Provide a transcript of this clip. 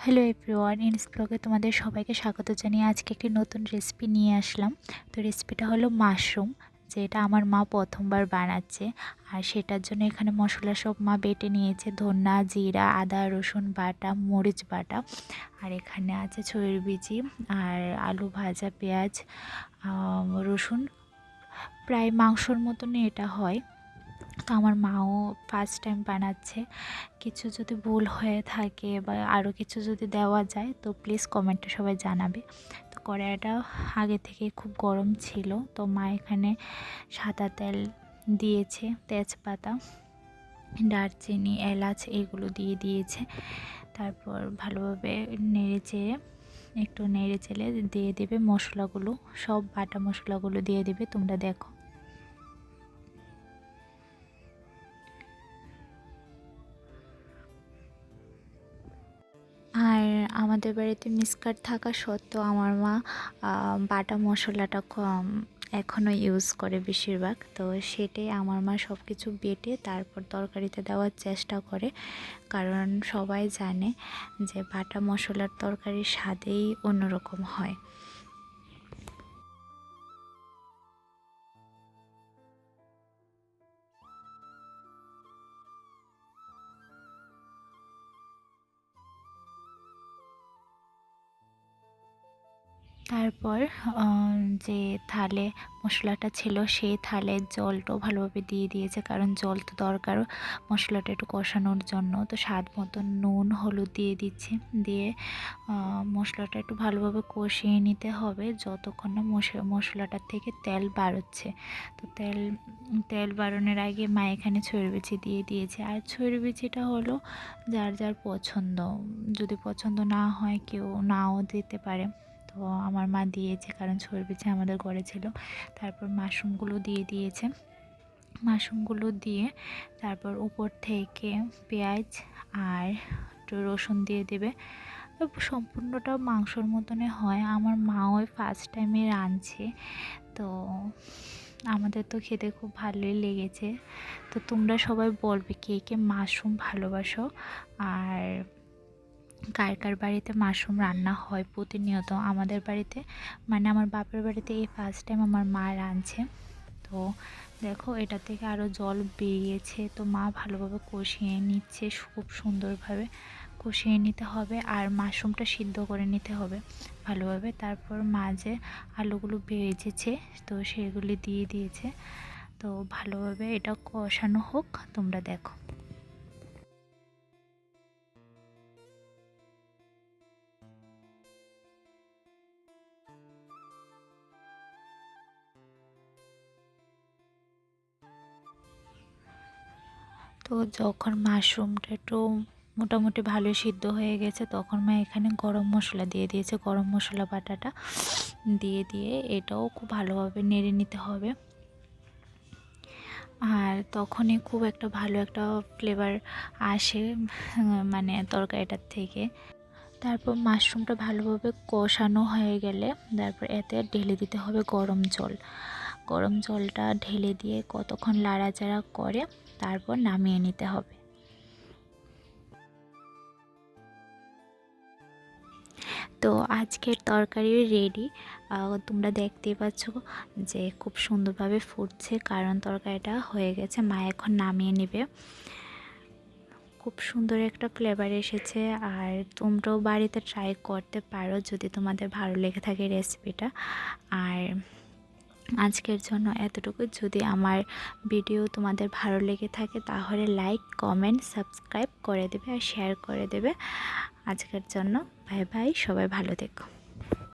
Hello everyone, ইনস ব্লগে তোমাদের সবাইকে স্বাগত জানিয়ে আজকে একটি নতুন রেসিপি নিয়ে আসলাম। তো রেসিপিটা হলো মাশরুম, যেটা আমার মা প্রথমবার বানাচ্ছে। আর সেটার জন্য এখানে মশলা সব মা বেটে নিয়েছে, ধনা, জিরা, আদা, রসুন বাটা, মরিচ বাটা। আর এখানে আছে ছইয়ের বিচি আর আলু ভাজা, পেঁয়াজ, রসুন। প্রায় মাংসর মতনই এটা হয়। তো আমার মাও ফার্স্ট টাইম বানাচ্ছে। কিছু যদি ভুল হয়ে থাকে বা আরও কিছু যদি দেওয়া যায় তো প্লিজ কমেন্টে সবাই জানাবে। তো কড়াইটা আগে থেকে খুব গরম ছিল, তো মা এখানে সাদা তেল দিয়েছে, তেজপাতা, দারচিনি, এলাচ এগুলো দিয়ে দিয়েছে। তারপর ভালোভাবে একটু নেড়ে চেড়ে দিয়ে দেবে মশলাগুলো, সব বাটা মশলাগুলো দিয়ে দেবে। তোমরা দেখো, আর আমাদের বাড়িতে মিক্সার থাকা সত্ত্বেও আমার মা বাটা মশলাটা এখনও ইউজ করে বেশিরভাগ। তো সেটাই আমার মা সব কিছু বেটে তারপর তরকারিতে দেওয়ার চেষ্টা করে, কারণ সবাই জানে যে বাটা মশলার তরকারির স্বাদেই অন্যরকম হয়। তারপর যে থালে মশলাটা ছিল সেই থালের জলটাও ভালোভাবে দিয়ে দিয়েছে, কারণ জল তো দরকার মশলাটা একটু কষানোর জন্য। তো স্বাদ মতো নুন, হলুদ দিয়ে দিচ্ছি, দিয়ে মশলাটা একটু ভালোভাবে কষিয়ে নিতে হবে যতক্ষণ না মশলাটার থেকে তেল বাড়ছে। তো তেল বাড়ানোর আগে মা এখানে ছইয়ের বিচি দিয়ে দিয়েছে। আর ছইয়ের বিচিটা হলো যার যার পছন্দ, যদি পছন্দ না হয় কেউ নাও দিতে পারে। তো আমার মা দিয়েছে, কারণ ছইয়ের বিচি আমাদের ঘরে ছিল। তারপর মাশরুমগুলো দিয়ে দিয়েছে, মাশরুমগুলো দিয়ে তারপর উপর থেকে পেঁয়াজ আর একটু রসুন দিয়ে দেবে। সম্পূর্ণটা মাংসর মতনই হয়। আমার মা ওই ফার্স্ট টাইমে রাঁধছে, তো আমাদের তো খেতে খুব ভালোই লেগেছে। তো তোমরা সবাই বলবে কে কে মাশরুম ভালোবাসো, আর কার কার বাড়িতে মাশরুম রান্না হয় প্রতিনিয়ত। আমাদের বাড়িতে, মানে আমার বাপের বাড়িতে এই ফার্স্ট টাইম আমার মা রাঁধছে। তো দেখো, এটা থেকে আরও জল বেরিয়েছে। তো মা ভালোভাবে কষিয়ে নিচ্ছে, খুব সুন্দরভাবে কষিয়ে নিতে হবে। আর মাশরুমটা সিদ্ধ করে নিতে হবে ভালোভাবে। তারপর মা যে আলুগুলো ভেজেছে তো সেগুলি দিয়ে দিয়েছে। তো ভালোভাবে এটা কষানো হোক, তোমরা দেখো। তো যখন মাশরুমটা একটু মোটামুটি ভালোই সিদ্ধ হয়ে গেছে, তখন মা এখানে গরম মশলা দিয়ে দিয়েছে, গরম মশলা বাটাটা দিয়ে এটাও খুব ভালোভাবে নেড়ে নিতে হবে। আর তখনই খুব একটা ভালো একটা ফ্লেভার আসে মানে তরকারিটার থেকে। তারপর মাশরুমটা ভালোভাবে কষানো হয়ে গেলে তারপর এতে ঢেলে দিতে হবে গরম জল। গরম জলটা ঢেলে দিয়ে কতক্ষণ লাড়াচাড়া করে তারপর নামিয়ে নিতে হবে। তো আজকের তরকারি রেডি। তোমরা দেখতেই পাচ্ছ যে খুব সুন্দরভাবে ফুটছে, কারণ তরকারিটা হয়ে গেছে। মা এখন নামিয়ে নেবে। খুব সুন্দর একটা ফ্লেভার এসেছে। আর তোমরাও বাড়িতে ট্রাই করতে পারো যদি তোমাদের ভালো লেগে থাকে রেসিপিটা। আর আজকের জন্য এতটুকু। যদি আমার ভিডিও তোমাদের ভালো লেগে থাকে তাহলে লাইক, কমেন্ট, সাবস্ক্রাইব করে দেবে আর শেয়ার করে দেবে। আজকের জন্য বাই বাই, সবাই ভালো থেকো।